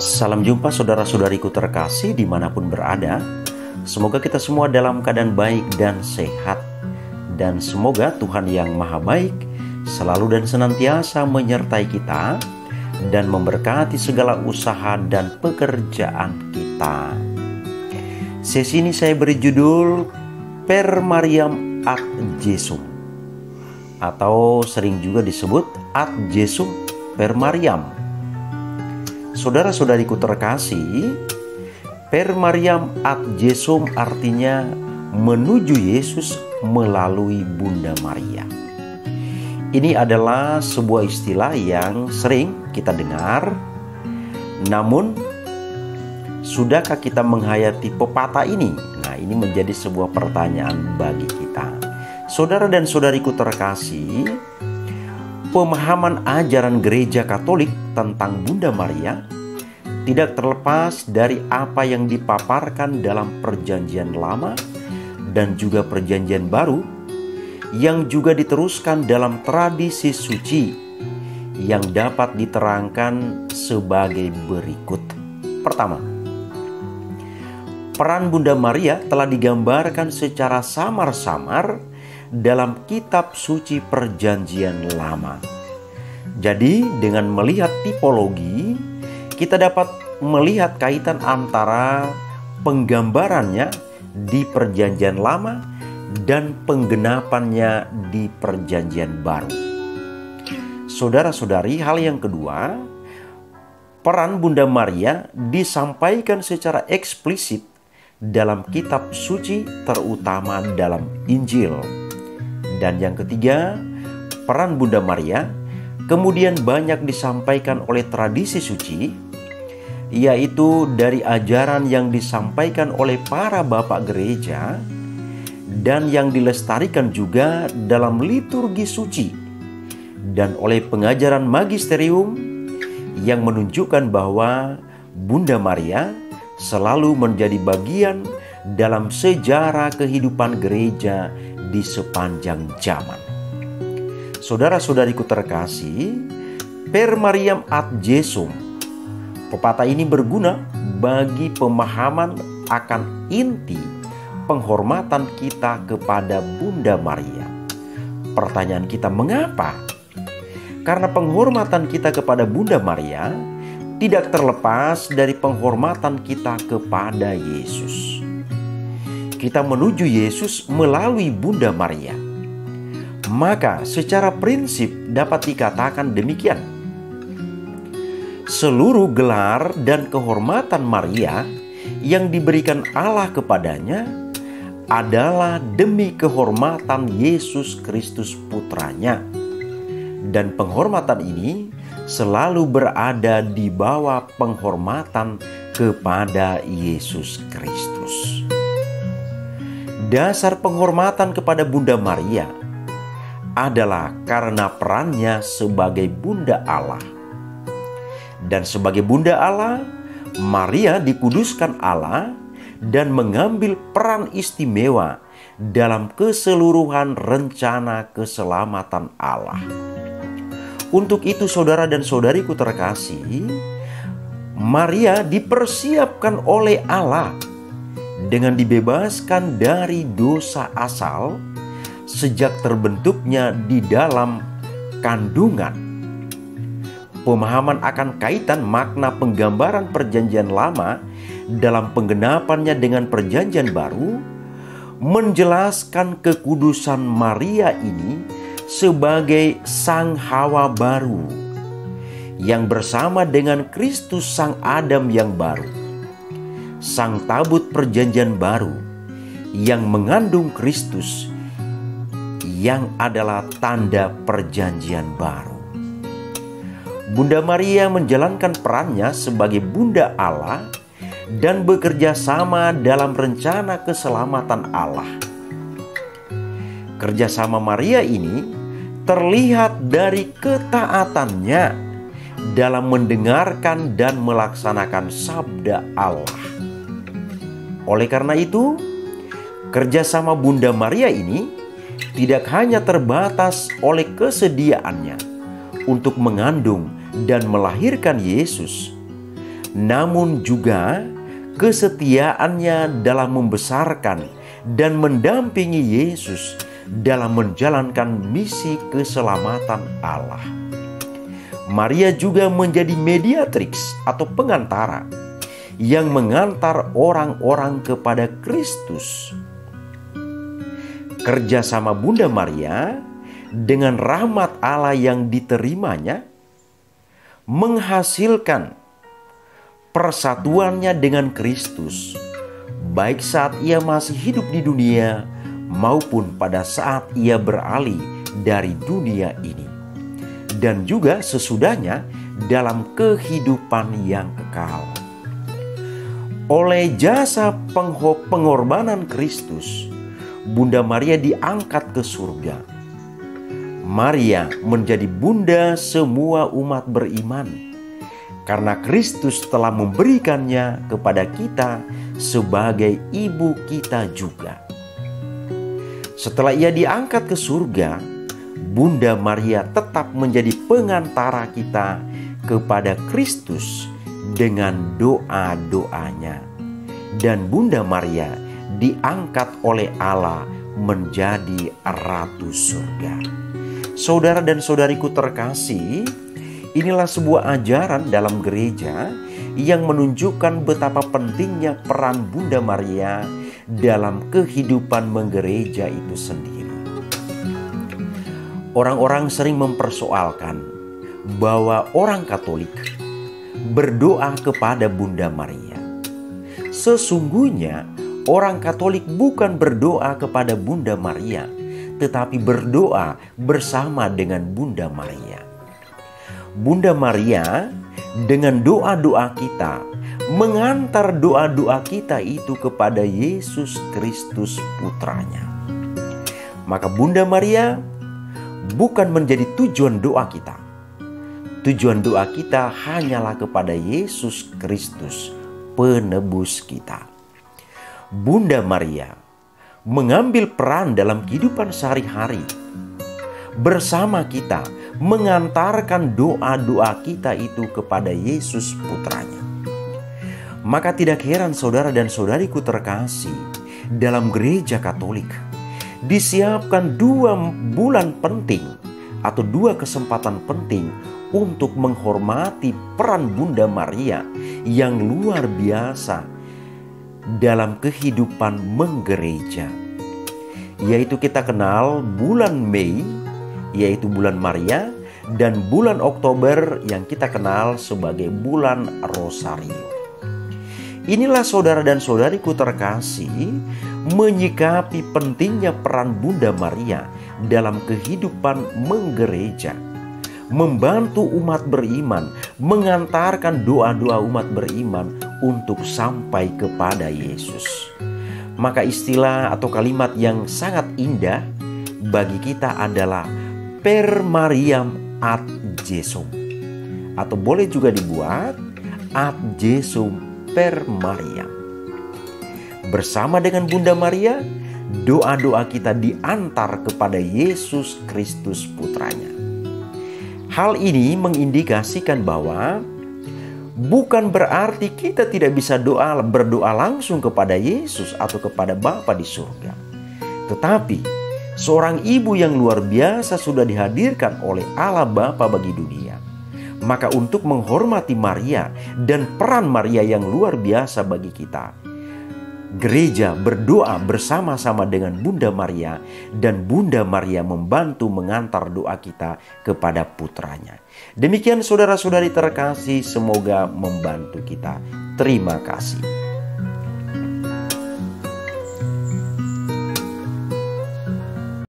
Salam jumpa saudara-saudariku terkasih dimanapun berada. Semoga kita semua dalam keadaan baik dan sehat. Dan semoga Tuhan yang Maha Baik selalu dan senantiasa menyertai kita dan memberkati segala usaha dan pekerjaan kita. Sesi ini saya beri judul Per Mariam ad Jesum, atau sering juga disebut ad Jesum per Mariam. Saudara-saudariku terkasih, Per Mariam ad Jesum artinya menuju Yesus melalui Bunda Maria. Ini adalah sebuah istilah yang sering kita dengar. Namun, sudahkah kita menghayati pepatah ini? Nah, ini menjadi sebuah pertanyaan bagi kita. Saudara dan saudariku terkasih, pemahaman ajaran Gereja Katolik tentang Bunda Maria tidak terlepas dari apa yang dipaparkan dalam Perjanjian Lama dan juga Perjanjian Baru, yang juga diteruskan dalam tradisi suci yang dapat diterangkan sebagai berikut. Pertama, peran Bunda Maria telah digambarkan secara samar-samar dalam kitab suci Perjanjian Lama. Jadi dengan melihat tipologi, kita dapat melihat kaitan antara penggambarannya di Perjanjian Lama dan penggenapannya di Perjanjian Baru. Saudara-saudari, hal yang kedua, peran Bunda Maria disampaikan secara eksplisit dalam kitab suci, terutama dalam Injil. Dan yang ketiga, peran Bunda Maria kemudian banyak disampaikan oleh tradisi suci, yaitu dari ajaran yang disampaikan oleh para bapak gereja dan yang dilestarikan juga dalam liturgi suci dan oleh pengajaran magisterium yang menunjukkan bahwa Bunda Maria selalu menjadi bagian dalam sejarah kehidupan gereja di sepanjang zaman. Saudara-saudariku terkasih, Per Mariam ad Jesum, pepatah ini berguna bagi pemahaman akan inti penghormatan kita kepada Bunda Maria. Pertanyaan kita, mengapa? Karena penghormatan kita kepada Bunda Maria tidak terlepas dari penghormatan kita kepada Yesus. Kita menuju Yesus melalui Bunda Maria. Maka secara prinsip dapat dikatakan demikian. Seluruh gelar dan kehormatan Maria yang diberikan Allah kepadanya adalah demi kehormatan Yesus Kristus Putranya. Dan penghormatan ini selalu berada di bawah penghormatan kepada Yesus Kristus. Dasar penghormatan kepada Bunda Maria adalah karena perannya sebagai Bunda Allah. Dan sebagai Bunda Allah, Maria dikuduskan Allah dan mengambil peran istimewa dalam keseluruhan rencana keselamatan Allah. Untuk itu, saudara dan saudariku terkasih, Maria dipersiapkan oleh Allah dengan dibebaskan dari dosa asal sejak terbentuknya di dalam kandungan. Pemahaman akan kaitan makna penggambaran Perjanjian Lama dalam penggenapannya dengan Perjanjian Baru menjelaskan kekudusan Maria ini sebagai Sang Hawa baru yang bersama dengan Kristus Sang Adam yang baru, Sang Tabut Perjanjian Baru yang mengandung Kristus yang adalah tanda Perjanjian Baru. Bunda Maria menjalankan perannya sebagai Bunda Allah dan bekerja sama dalam rencana keselamatan Allah. Kerjasama Maria ini terlihat dari ketaatannya dalam mendengarkan dan melaksanakan sabda Allah. Oleh karena itu, kerjasama Bunda Maria ini tidak hanya terbatas oleh kesediaannya untuk mengandung dan melahirkan Yesus, namun juga kesetiaannya dalam membesarkan dan mendampingi Yesus dalam menjalankan misi keselamatan Allah. Maria juga menjadi mediatrix atau pengantara yang mengantar orang-orang kepada Kristus. Kerjasama Bunda Maria dengan rahmat Allah yang diterimanya menghasilkan persatuannya dengan Kristus, baik saat ia masih hidup di dunia maupun pada saat ia beralih dari dunia ini, dan juga sesudahnya dalam kehidupan yang kekal. Oleh jasa pengorbanan Kristus, Bunda Maria diangkat ke surga. Maria menjadi bunda semua umat beriman, karena Kristus telah memberikannya kepada kita sebagai ibu kita juga. Setelah ia diangkat ke surga, Bunda Maria tetap menjadi pengantara kita kepada Kristus dengan doa-doanya. Dan Bunda Maria diangkat oleh Allah menjadi Ratu Surga. Saudara dan saudariku terkasih, inilah sebuah ajaran dalam gereja yang menunjukkan betapa pentingnya peran Bunda Maria dalam kehidupan menggereja itu sendiri. Orang-orang sering mempersoalkan bahwa orang Katolik berdoa kepada Bunda Maria. Sesungguhnya orang Katolik bukan berdoa kepada Bunda Maria, tetapi berdoa bersama dengan Bunda Maria. Bunda Maria dengan doa-doa kita mengantar doa-doa kita itu kepada Yesus Kristus Putranya. Maka Bunda Maria bukan menjadi tujuan doa kita. Tujuan doa kita hanyalah kepada Yesus Kristus, penebus kita. Bunda Maria mengambil peran dalam kehidupan sehari-hari bersama kita, mengantarkan doa-doa kita itu kepada Yesus Putranya. Maka tidak heran saudara dan saudariku terkasih, dalam gereja Katolik disiapkan 2 bulan penting atau 2 kesempatan penting untuk menghormati peran Bunda Maria yang luar biasa dalam kehidupan menggereja. Yaitu kita kenal bulan Mei, yaitu bulan Maria, dan bulan Oktober yang kita kenal sebagai bulan Rosario. Inilah saudara dan saudariku terkasih, menyikapi pentingnya peran Bunda Maria dalam kehidupan menggereja, membantu umat beriman, mengantarkan doa-doa umat beriman untuk sampai kepada Yesus. Maka istilah atau kalimat yang sangat indah bagi kita adalah per Mariam ad Jesum, atau boleh juga dibuat ad Jesum per Mariam. Bersama dengan Bunda Maria, doa-doa kita diantar kepada Yesus Kristus Putranya. Hal ini mengindikasikan bahwa bukan berarti kita tidak bisa berdoa langsung kepada Yesus atau kepada Bapa di surga. Tetapi seorang ibu yang luar biasa sudah dihadirkan oleh Allah Bapa bagi dunia. Maka untuk menghormati Maria dan peran Maria yang luar biasa bagi kita, gereja berdoa bersama-sama dengan Bunda Maria, dan Bunda Maria membantu mengantar doa kita kepada Putranya. Demikian saudara-saudari terkasih, semoga membantu kita. Terima kasih.